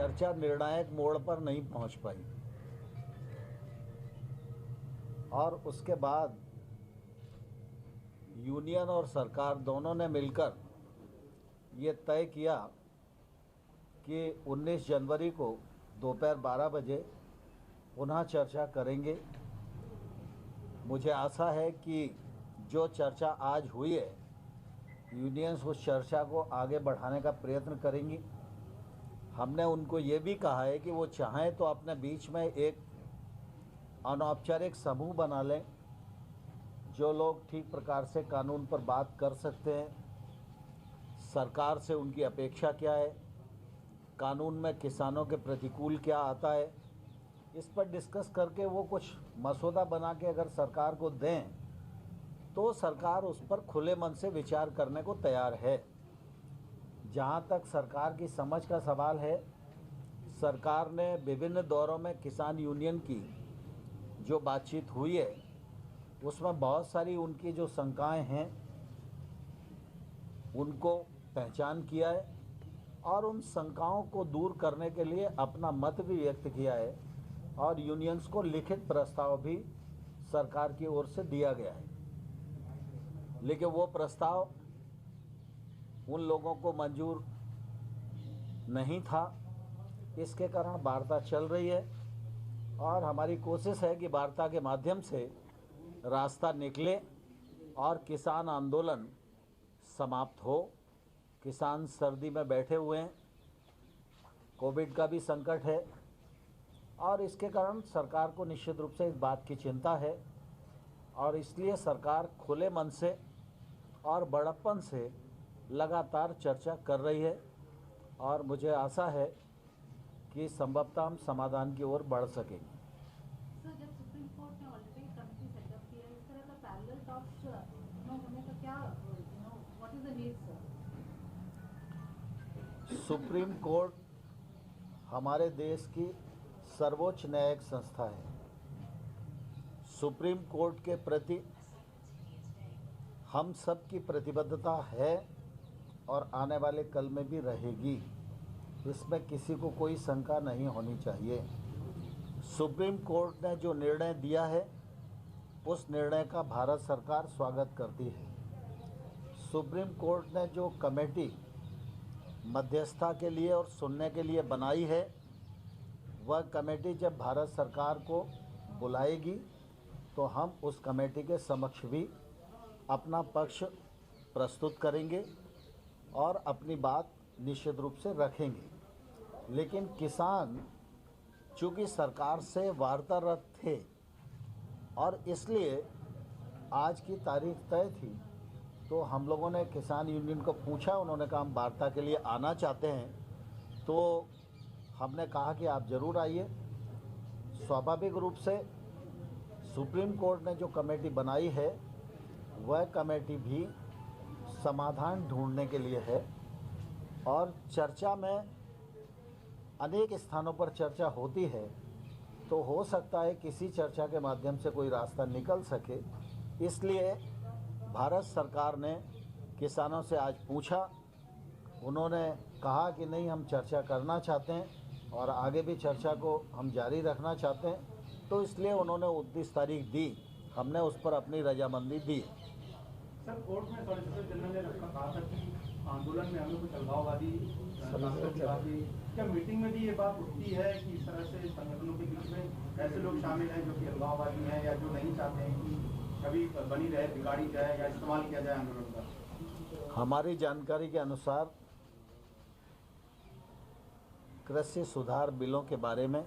चर्चा निर्णायक मोड़ पर नहीं पहुंच पाई और उसके बाद यूनियन और सरकार दोनों ने मिलकर ये तय किया कि 19 जनवरी को दोपहर 12 बजे पुनः चर्चा करेंगे। मुझे आशा है कि जो चर्चा आज हुई है, यूनियंस उस चर्चा को आगे बढ़ाने का प्रयत्न करेंगी। हमने उनको ये भी कहा है कि वो चाहें तो अपने बीच में एक अनौपचारिक समूह बना लें, जो लोग ठीक प्रकार से कानून पर बात कर सकते हैं। सरकार से उनकी अपेक्षा क्या है, कानून में किसानों के प्रतिकूल क्या आता है, इस पर डिस्कस करके वो कुछ मसौदा बना के अगर सरकार को दें तो सरकार उस पर खुले मन से विचार करने को तैयार है। जहाँ तक सरकार की समझ का सवाल है, सरकार ने विभिन्न दौरों में किसान यूनियन की जो बातचीत हुई है उसमें बहुत सारी उनकी जो शंकाएं हैं उनको पहचान किया है और उन शंकाओं को दूर करने के लिए अपना मत भी व्यक्त किया है और यूनियंस को लिखित प्रस्ताव भी सरकार की ओर से दिया गया है। लेकिन वो प्रस्ताव उन लोगों को मंजूर नहीं था, इसके कारण वार्ता चल रही है और हमारी कोशिश है कि वार्ता के माध्यम से रास्ता निकले और किसान आंदोलन समाप्त हो। किसान सर्दी में बैठे हुए हैं, कोविड का भी संकट है और इसके कारण सरकार को निश्चित रूप से इस बात की चिंता है और इसलिए सरकार खुले मन से और बड़प्पन से लगातार चर्चा कर रही है और मुझे आशा है कि संभवतः हम समाधान की ओर बढ़ सकेंगे। सर, जब सुप्रीम कोर्ट ने ऑलरेडी कमेटी सेटअप किया है, इस तरह का पैरेलल टॉक्स होने का क्या what is the need sir? Supreme court हमारे देश की सर्वोच्च न्यायिक संस्था है। सुप्रीम कोर्ट के प्रति हम सब की प्रतिबद्धता है और आने वाले कल में भी रहेगी, इसमें किसी को कोई शंका नहीं होनी चाहिए। सुप्रीम कोर्ट ने जो निर्णय दिया है उस निर्णय का भारत सरकार स्वागत करती है। सुप्रीम कोर्ट ने जो कमेटी मध्यस्थता के लिए और सुनने के लिए बनाई है, वह कमेटी जब भारत सरकार को बुलाएगी तो हम उस कमेटी के समक्ष भी अपना पक्ष प्रस्तुत करेंगे और अपनी बात निश्चित रूप से रखेंगे। लेकिन किसान चूँकि सरकार से वार्तारत थे और इसलिए आज की तारीख तय थी, तो हम लोगों ने किसान यूनियन को पूछा, उन्होंने कहा हम वार्ता के लिए आना चाहते हैं, तो हमने कहा कि आप ज़रूर आइए। स्वाभाविक रूप से सुप्रीम कोर्ट ने जो कमेटी बनाई है वह कमेटी भी समाधान ढूंढने के लिए है और चर्चा में अनेक स्थानों पर चर्चा होती है, तो हो सकता है किसी चर्चा के माध्यम से कोई रास्ता निकल सके। इसलिए भारत सरकार ने किसानों से आज पूछा, उन्होंने कहा कि नहीं हम चर्चा करना चाहते हैं और आगे भी चर्चा को हम जारी रखना चाहते हैं, तो इसलिए उन्होंने 29 तारीख दी, हमने उस पर अपनी रजामंदी दी। सर, कोर्ट में सॉलिसिटर जनरल ने कहा था कि आंदोलन में हमें कुछ अलगाववादी क्या मीटिंग में भी ये बात उठती है कि इस तरह से संगठनों के बीच में ऐसे लोग शामिल हैं जो कि अलगाववादी हैं या जो नहीं चाहते हैं कि कभी बनी रहे, बिगाड़ी जाए या इस्तेमाल किया जाए आंदोलन का? हमारी जानकारी के अनुसार कृषि सुधार बिलों के बारे में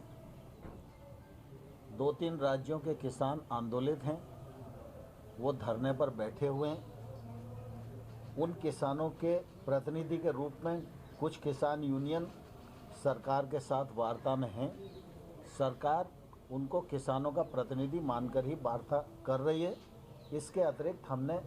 2-3 राज्यों के किसान आंदोलित हैं, वो धरने पर बैठे हुए हैं। उन किसानों के प्रतिनिधि के रूप में कुछ किसान यूनियन सरकार के साथ वार्ता में हैं। सरकार उनको किसानों का प्रतिनिधि मानकर ही वार्ता कर रही है, इसके अतिरिक्त हमने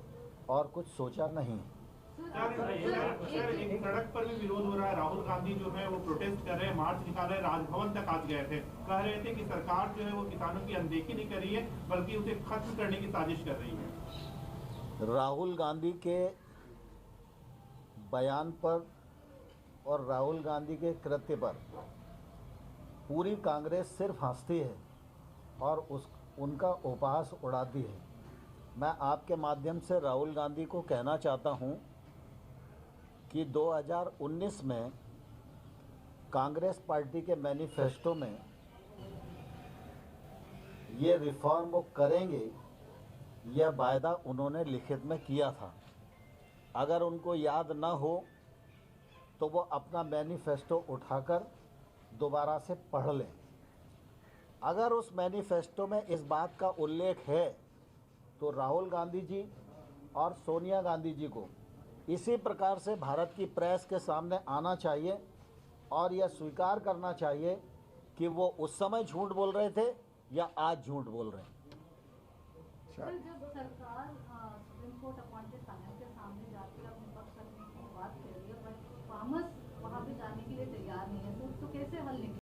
और कुछ सोचा नहीं है। एक सड़क पर भी विरोध हो रहा है, राहुल गांधी जो है वो प्रोटेस्ट कर रहे हैं, मार्च निकाल रहे हैं, राजभवन तक आज गए थे, कह रहे थे कि सरकार जो है वो किसानों की अनदेखी नहीं कर रही है बल्कि उसे खत्म करने की साजिश कर रही है। राहुल गांधी के बयान पर और राहुल गांधी के कृत्य पर पूरी कांग्रेस सिर्फ हंसती है और उनका उपहास उड़ाती है। मैं आपके माध्यम से राहुल गांधी को कहना चाहता हूं कि 2019 में कांग्रेस पार्टी के मैनिफेस्टो में ये रिफॉर्म वो करेंगे, यह वायदा उन्होंने लिखित में किया था। अगर उनको याद न हो तो वो अपना मैनिफेस्टो उठाकर दोबारा से पढ़ लें। अगर उस मैनिफेस्टो में इस बात का उल्लेख है तो राहुल गांधी जी और सोनिया गांधी जी को इसी प्रकार से भारत की प्रेस के सामने आना चाहिए और यह स्वीकार करना चाहिए कि वो उस समय झूठ बोल रहे थे या आज झूठ बोल रहे हैं। सर, जब सरकार सुप्रीम कोर्ट अपॉइंटेड पैनल के सामने जाकर अपने पक्ष रखने की बात कर रही है, बट फार्मर्स वहाँ पे जाने के लिए तैयार नहीं है, तो कैसे हल निकले?